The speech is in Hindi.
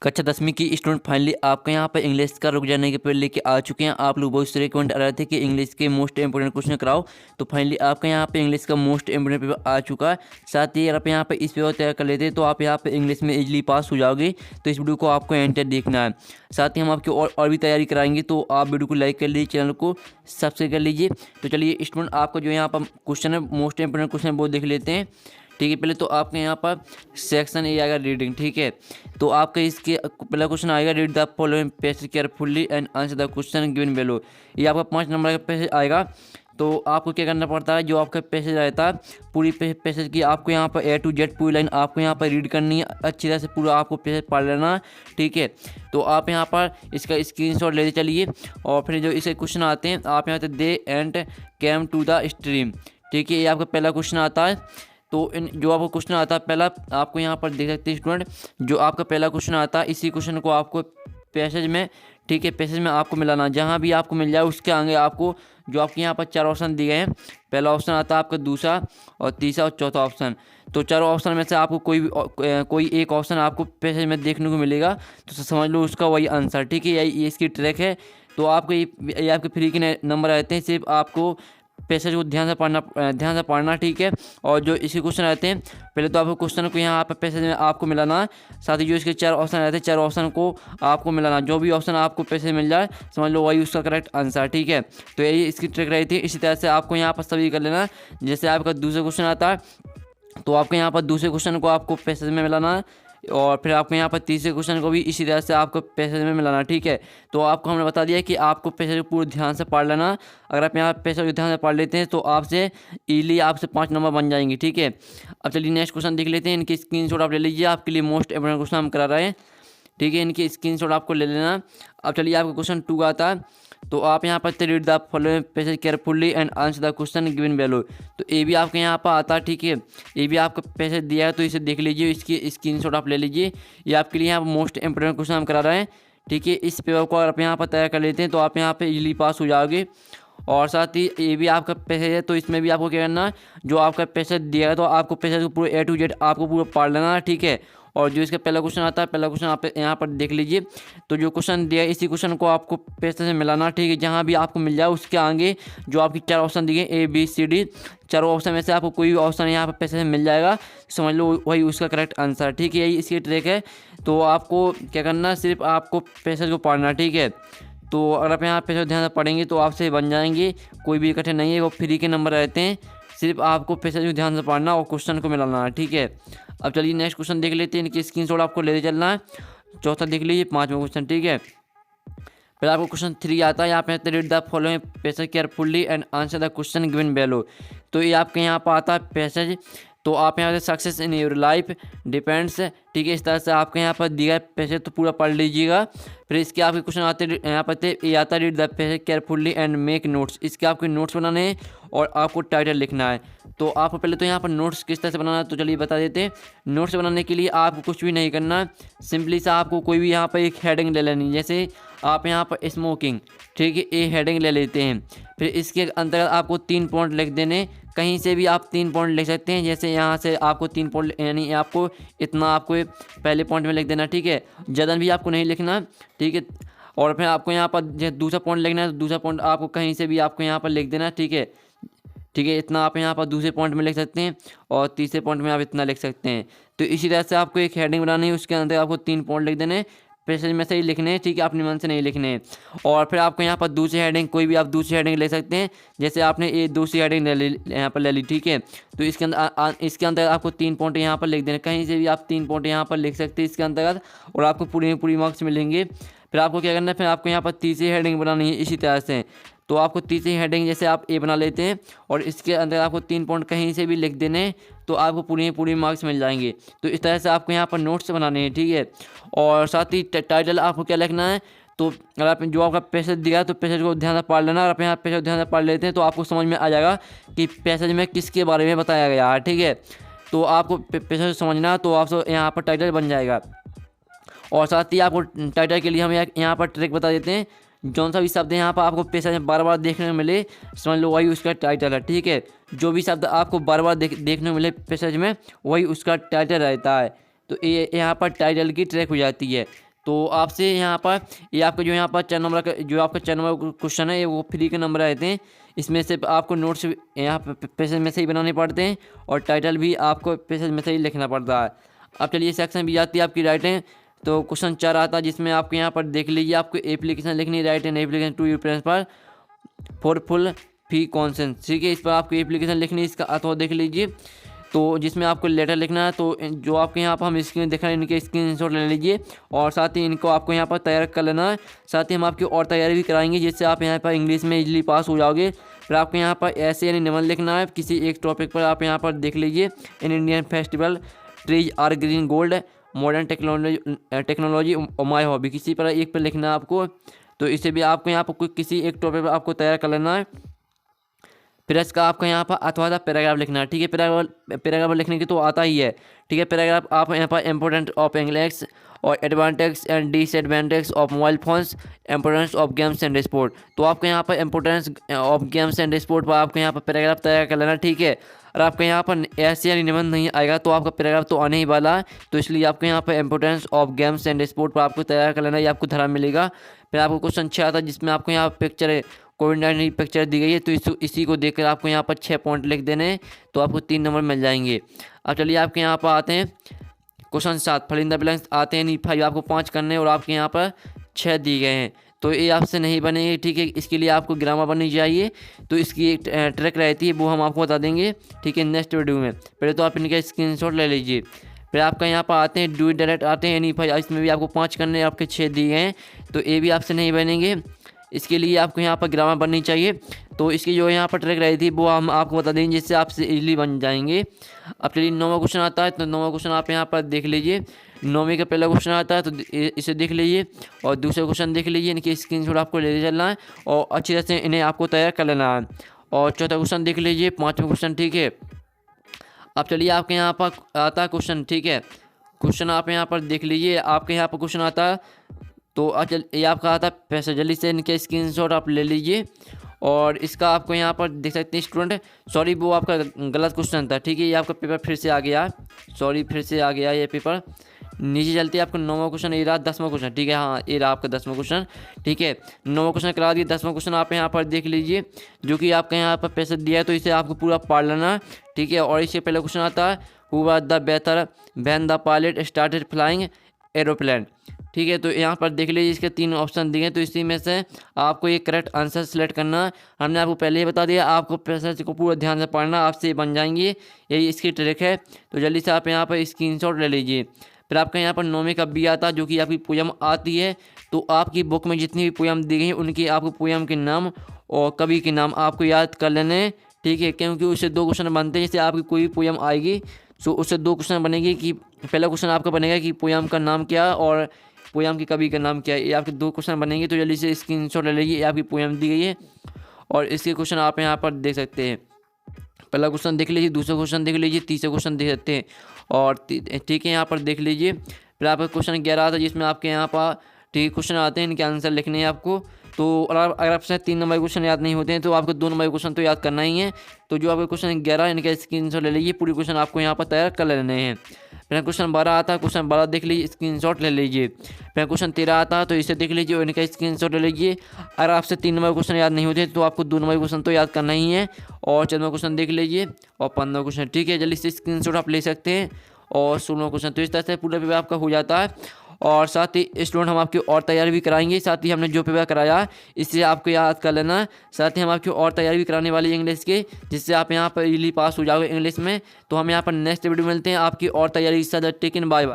कक्षा 10वीं की स्टूडेंट फाइनली आपका यहाँ पर इंग्लिश का रुक जाने के पेपर लेके आ चुके हैं। आप लोग बहुत सारे कमेंट आ रहे थे कि इंग्लिश के मोस्ट इंपोर्टेंट क्वेश्चन कराओ, तो फाइनली आपका यहाँ पे इंग्लिश का मोस्ट इंपोर्टेंट पेपर आ चुका है। साथ ही अगर आप यहाँ पे इस पेपर तैयार कर लेते हैं तो आप यहाँ पे इंग्लिश में इजीली पास हो जाओगे। तो इस वीडियो को आपको एंटर देखना है। साथ ही हम आपकी और भी तैयारी कराएंगे, तो आप वीडियो को लाइक कर लीजिए, चैनल को सब्सक्राइब कर लीजिए। तो चलिए स्टूडेंट, आपका जो यहाँ पर क्वेश्चन है मोस्ट इंपोर्टेंट क्वेश्चन वो देख लेते हैं। ठीक है, पहले तो आपके यहाँ पर सेक्शन ए आएगा रीडिंग। ठीक है, तो आपका इसके पहला क्वेश्चन आएगा, read the following passage carefully and answer the question given below. ये आपका 5 नंबर का पैसेज आएगा। तो आपको क्या करना पड़ता है, जो आपका पैसेज रहता है पूरी पैसेज की आपको यहाँ पर A to Z पूरी लाइन आपको यहाँ पर रीड करनी है, अच्छी तरह से पूरा आपको पैसेज पढ़ लेना है। ठीक है, तो आप यहाँ पर इसका स्क्रीनशॉट लेते चलिए। और फिर जो इसके क्वेश्चन आते हैं, आप यहाँ से they and came to the stream. ठीक है, ये आपका पहला क्वेश्चन आता है। तो इन जो आपको क्वेश्चन आता है पहला, आपको यहाँ पर देख सकते हैं स्टूडेंट, जो आपका पहला क्वेश्चन आता है इसी क्वेश्चन को आपको पैसेज में, ठीक है, पैसेज में आपको मिलाना, जहाँ भी आपको मिल जाए उसके आगे आपको जो आपके यहाँ पर 4 ऑप्शन दिए गए हैं, पहला ऑप्शन आता है आपका, दूसरा और तीसरा और चौथा ऑप्शन। तो चारों ऑप्शन में से आपको कोई एक ऑप्शन आपको पैसेज में देखने को मिलेगा, तो समझ लो उसका वही आंसर। ठीक है, ये इसकी ट्रैक है। तो आपको ये आपके फ्री के नंबर रहते हैं, सिर्फ आपको पैसेज को ध्यान से पढ़ना। ठीक है, और जो इसके क्वेश्चन रहते हैं, पहले तो आपको क्वेश्चन को यहाँ पर पैसेज में आपको मिलाना, साथ ही जो इसके 4 ऑप्शन रहते हैं 4 ऑप्शन को आपको मिलाना। जो भी ऑप्शन आपको पैसेज मिल जाए समझ लो वही उसका करेक्ट आंसर। ठीक है, तो यही इसकी ट्रिक रहती है। इसी तरह से आपको यहाँ पर सभी कर लेना। जैसे आपका दूसरा क्वेश्चन आता है, तो आपको यहाँ पर दूसरे क्वेश्चन को आपको पैसेज में मिलाना है, और फिर आपको यहाँ पर तीसरे क्वेश्चन को भी इसी तरह से आपको पैसेज में मिलाना। ठीक है, तो आपको हमने बता दिया कि आपको पैसेज को पूरे ध्यान से पढ़ लेना। अगर आप यहाँ पैसेज को ध्यान से पढ़ लेते हैं तो आपसे इजीली आपसे 5 नंबर बन जाएंगे। ठीक है, अब चलिए नेक्स्ट क्वेश्चन देख लेते हैं। इनकी स्क्रीनशॉट आप ले लीजिए, आपके लिए मोस्ट इंपोर्टेंट क्वेश्चन हम करा रहे हैं। ठीक है, इनकी स्क्रीनशॉट आपको ले लेना। अब चलिए आपका क्वेश्चन 2 आता है। तो आप यहाँ पर read the following passage carefully and answer the question given below. तो ये भी आपके यहाँ पर आता है। ठीक है, ये भी आपका पैसेज दिया है, तो इसे देख लीजिए, इसकी स्क्रीनशॉट आप ले लीजिए। ये आपके लिए यहाँ पर मोस्ट इंपोर्टेंट क्वेश्चन हम करा रहे हैं। ठीक है, इस पेपर को अगर आप यहाँ पर तैयार कर लेते हैं तो आप यहाँ पर इजीली पास हो जाओगे। और साथ ही ये भी आपका पैसेज है, तो इसमें भी आपको क्या करना है, जो आपका पैसेज दिया है तो आपको पैसेज को पूरे A to Z आपको पूरा पढ़ लेना है। ठीक है, और जो इसका पहला क्वेश्चन आता है, पहला क्वेश्चन आप यहाँ पर देख लीजिए। तो जो क्वेश्चन दिया है इसी क्वेश्चन को आपको पैसेज से मिलाना। ठीक है, जहाँ भी आपको मिल जाए उसके आगे जो आपकी 4 ऑप्शन दिए A B C D, चारों ऑप्शन में से आपको कोई भी ऑप्शन यहाँ पर पैसेज में मिल जाएगा, समझ लो वही उसका करेक्ट आंसर। ठीक है, यही इसकी ट्रिक है। तो आपको क्या करना, सिर्फ आपको पैसेज को पढ़ना। ठीक है, तो अगर आप यहाँ पैसेज ध्यान से पढ़ेंगे तो आपसे बन जाएंगे, कोई भी कठिन नहीं है, वो फ्री के नंबर रहते हैं। सिर्फ आपको पैसेज को ध्यान से पढ़ना और क्वेश्चन को मिलाना है। ठीक है, अब चलिए नेक्स्ट क्वेश्चन देख लेते हैं। इनकी स्क्रीनशॉट आपको लेते चलना है। चौथा देख लीजिए, 5वां क्वेश्चन। ठीक है, पहले आपको क्वेश्चन 3 आता है। यहाँ पे read the following passage carefully and answer the question given below. तो ये आपके यहाँ पर आता है पैसेज। तो आप यहाँ से success in your life depends, ठीक है, इस तरह से आपके यहाँ पर दिया है पैसेज, तो पूरा पढ़ लीजिएगा। फिर इसके आपके क्वेश्चन आते हैं, यहाँ पर ये आता है read the passage carefully and make notes. इसके आपके नोट्स बनाने हैं और आपको टाइटल लिखना है। तो आपको पहले तो यहाँ पर नोट्स किस तरह से बनाना है, तो चलिए बता देते हैं। नोट्स बनाने के लिए आपको कुछ भी नहीं करना, सिंपली सा आपको कोई भी यहाँ पर एक हेडिंग ले लेनी। जैसे आप यहाँ पर स्मोकिंग, ठीक है, ये हेडिंग ले लेते हैं। फिर इसके अंतर्गत आपको 3 पॉइंट लिख देने, कहीं से भी आप 3 पॉइंट लिख सकते हैं। जैसे यहाँ से आपको 3 पॉइंट, यानी आपको इतना आपको पहले पॉइंट में लिख देना। ठीक है, ज़्यादा भी आपको नहीं लिखना। ठीक है, और फिर आपको यहाँ पर दूसरा पॉइंट लिखना है, तो दूसरा पॉइंट आपको कहीं से भी आपको यहाँ पर लिख देना। ठीक है, ठीक है, इतना आप यहाँ पर दूसरे पॉइंट में लिख सकते हैं, और तीसरे पॉइंट में आप इतना लिख सकते हैं। तो इसी तरह से आपको एक हेडिंग बनानी है, उसके अंदर आपको 3 पॉइंट लिख देने, पैसेज में से ही लिखने हैं। ठीक है, अपने मन से नहीं लिखने हैं। और फिर आपको यहाँ पर दूसरी हेडिंग, कोई भी आप दूसरी हेडिंग ले सकते हैं। जैसे आपने ये दूसरी हेडिंग यहाँ पर ले ली। ठीक है, तो इसके अंदर आपको 3 पॉइंट यहाँ पर लिख देना, कहीं से भी आप 3 पॉइंट यहाँ पर लिख सकते हैं इसके अंतर्गत, और आपको पूरी मार्क्स मिलेंगे। फिर आपको क्या करना है, फिर आपको यहाँ पर तीसरी हेडिंग बनानी है इसी तरह से। तो आपको तीसरी हेडिंग जैसे आप ए बना लेते हैं, और इसके अंदर आपको 3 पॉइंट कहीं से भी लिख देने, तो आपको पूरी मार्क्स मिल जाएंगे। तो इस तरह से आपको यहाँ पर नोट्स बनाने हैं। ठीक है, और साथ ही टाइटल आपको क्या लिखना है, तो अगर आप जो आपका पैसेज दिया है तो पैसेज को ध्यान से पढ़ लेना। अगर आप यहाँ पैसेज ध्यान से पढ़ लेते हैं तो आपको समझ में आ जाएगा कि पैसेज में किसके बारे में बताया गया है। ठीक है, तो आपको पैसेज समझना, तो आपको यहाँ पर टाइटल बन जाएगा। और साथ ही आपको टाइटल के लिए हम यहाँ पर ट्रिक बता देते हैं। जौन सा भी शब्द है यहाँ पर आपको पैसेज में बार बार देखने को मिले, समझ लो वही उसका टाइटल है। ठीक है, जो भी शब्द आपको बार बार देखने को मिले पैसेज में, वही उसका टाइटल रहता है। तो ये यहाँ पर टाइटल की ट्रैक हो जाती है। तो आपसे यहाँ पर ये आपका जो यहाँ पर 4 नंबर का जो आपका 4 नंबर क्वेश्चन है वो फ्री के नंबर रहते हैं। इसमें से आपको नोट्स यहाँ पर पैसेज में से ही बनाने पड़ते हैं और टाइटल भी आपको पैसेज में से ही लिखना पड़ता है। अब चलिए सेक्शन भी आती है आपकी राइटिंग। तो क्वेश्चन 4 आता है जिसमें आपको यहाँ पर देख लीजिए, आपको एप्लीकेशन लिखनी है, write an application to your principal for full fee consent. ठीक है, इस पर आपको एप्लीकेशन लिखनी है, इसका अथवा देख लीजिए। तो जिसमें आपको लेटर लिखना है, तो जो आपके यहाँ पर हम स्क्रीन दिखा रहे हैं इनके स्क्रीनशॉट ले लीजिए और साथ ही इनको आपको यहाँ पर तैयार कर लेना है। साथ ही हम आपकी और तैयारी भी कराएंगे जिससे आप यहाँ पर इंग्लिश में इजीली पास हो जाओगे। फिर आपको यहाँ पर ऐसे यानी निबंध लिखना है किसी एक टॉपिक पर। आप यहाँ पर देख लीजिए, in Indian festival trees are green gold, modern technology और माई हॉबी, किसी पर एक पर लिखना है आपको। तो इसे भी आपको यहाँ पर किसी एक टॉपिक पर आपको तैयार कर लेना है। फिर इसका आपको यहाँ पर अथवा पैराग्राफ लिखना है। ठीक है, पैराग्राफ लिखने की तो आता ही है। ठीक है, पैराग्राफ आप यहाँ पर इंपॉर्टेंट ऑफ इंग्लिश और advantage and disadvantage of mobile phones, importance of games and sport. तो आपको यहाँ पर importance of games and sport पर आपको यहाँ पर पैराग्राफ तैयार कर लेना। ठीक है, और आपको यहाँ पर ऐसे यानी निबंध नहीं आएगा तो आपका पैराग्राफ तो आने ही वाला है। तो इसलिए आपको यहाँ पर importance of games and sport पर आपको तैयार कर लेना, ये आपको धरा मिलेगा। फिर आपको क्वेश्चन 6 आता है जिसमें आपको यहाँ पिक्चर है, कोविड-19 पिक्चर दी गई है। तो इसी को देखकर आपको यहाँ पर 6 पॉइंट लिख देने हैं, तो आपको 3 नंबर मिल जाएंगे। अब चलिए आपके यहाँ पर आते हैं question 7, fill in the blanks आते हैं, 5 आपको 5 करने और आपके यहाँ पर 6 दिए गए हैं। तो ये आपसे नहीं बनेंगे। ठीक है, इसके लिए आपको ग्रामर बननी चाहिए। तो इसकी एक ट्रिक रहती है, वो हम आपको बता देंगे। ठीक है, नेक्स्ट वीडियो में। पहले तो आप इनका स्क्रीनशॉट ले लीजिए। फिर आपका यहाँ पर आते हैं डू इट डायरेक्ट आते हैं, यानी 5, इसमें भी आपको 5 करने, आपके 6 दिए गए हैं। तो ये भी आपसे नहीं बनेंगे। इसके लिए आपको यहाँ पर ग्रामर बननी चाहिए। तो इसकी जो यहाँ पर ट्रिक रही थी वो हम आपको बता देंगे जिससे आपसे इजीली बन जाएंगे। अब चलिए 9वां क्वेश्चन आता है। तो 9वां क्वेश्चन आप यहाँ पर देख लीजिए। 9वीं का पहला क्वेश्चन आता है, तो इसे देख लीजिए और दूसरा क्वेश्चन देख लीजिए। इनकी स्क्रीनशॉट आपको ले चलना है और अच्छी तरह से इन्हें आपको तैयार कर लेना है। और चौथा क्वेश्चन देख लीजिए, 5वां क्वेश्चन। ठीक है, अब चलिए आपके यहाँ पर आता है क्वेश्चन। ठीक है, क्वेश्चन आप यहाँ पर देख लीजिए। आपके यहाँ पर क्वेश्चन आता है, तो अचल ये आपका आता है पैसे, जल्दी से इनके स्क्रीनशॉट आप ले लीजिए। और इसका आपको यहाँ पर देख सकते हैं स्टूडेंट, सॉरी वो आपका गलत क्वेश्चन था। ठीक है, ये आपका पेपर फिर से आ गया, सॉरी फिर से आ गया ये पेपर। नीचे चलते हैं, आपका 9वां क्वेश्चन ये रहा, 10वां क्वेश्चन। ठीक है, हाँ ये रहा आपका 10वां क्वेश्चन। ठीक है, 9वां क्वेश्चन करा दिए, 10वां क्वेश्चन आप यहाँ पर देख लीजिए जो कि आपका यहाँ पर पैसे दिया है, तो इसे आपको पूरा पढ़ लेना। ठीक है, और इससे पहले क्वेश्चन आता है, हु वाज द बेहतर when the pilot started flying aeroplane. ठीक है, तो यहाँ पर देख लीजिए इसके 3 ऑप्शन दिए हैं, तो इसी में से आपको ये करेक्ट आंसर सेलेक्ट करना है। हमने आपको पहले ही बता दिया, आपको पैसेज को पूरा ध्यान से पढ़ना, आपसे बन जाएंगे, यही इसकी ट्रिक है। तो जल्दी से आप यहाँ पर स्क्रीनशॉट ले लीजिए। फिर आपका यहाँ पर 9वीं का बी आता है जो कि आपकी पोयम आती है। तो आपकी बुक में जितनी भी पोयम दी गई हैं उनकी आपको पोयम के नाम और कवि के नाम आपको याद कर लेने हैं। ठीक है, क्योंकि उससे 2 क्वेश्चन बनते हैं। जैसे आपकी कोई भी पोयम आएगी सो उससे 2 क्वेश्चन बनेगी कि पहला क्वेश्चन आपका बनेगा कि पोयम का नाम क्या है और पोयम की कवि का नाम क्या है। ये आपके 2 क्वेश्चन बनेंगे। तो जल्दी से स्क्रीनशॉट ले लीजिए। ये आपकी पोयम दी गई है और इसके क्वेश्चन आप यहाँ पर देख सकते हैं। पहला क्वेश्चन देख लीजिए, दूसरा क्वेश्चन देख लीजिए, तीसरा क्वेश्चन देख सकते हैं। और ठीक है, यहाँ पर देख लीजिए। फिर आपका क्वेश्चन 11 आता है जिसमें आपके यहाँ पर ठीक क्वेश्चन आते हैं, इनके आंसर लिखने हैं आपको। तो अगर आपसे 3 नंबर क्वेश्चन याद नहीं होते हैं तो आपको 2 नंबर क्वेश्चन तो याद करना ही है। तो जो आपका क्वेश्चन 11 इनका स्क्रीनशॉट ले लीजिए, पूरी क्वेश्चन आपको यहाँ पर तैयार कर लेने हैं। फिर क्वेश्चन 12 आता है, क्वेश्चन 12 देख लीजिए, स्क्रीनशॉट ले लीजिए। फिर क्वेश्चन 13 आता है, तो इसे देख लीजिए और इनका स्क्रीनशॉट ले लीजिए। अगर आपसे 3 नंबर क्वेश्चन याद नहीं होते तो आपको 2 नंबर क्वेश्चन तो याद करना ही है। और 14वां क्वेश्चन देख लीजिए और 15वां क्वेश्चन। ठीक है, जल्दी से स्क्रीनशॉट आप ले सकते हैं। और 16वां क्वेश्चन। तो इस तरह से पूरा पेपर आपका हो जाता है। और साथ ही स्टूडेंट हम आपकी और तैयारी भी कराएंगे। साथ ही हमने जो पेपर कराया इससे आपको याद कर लेना। साथ ही हम आपकी और तैयारी भी कराने वाली इंग्लिश के, जिससे आप यहाँ पर इजीली पास हो जाओगे इंग्लिश में। तो हम यहाँ पर नेक्स्ट वीडियो मिलते हैं आपकी और तैयारी के साथ। टेक इन, बाय बाय।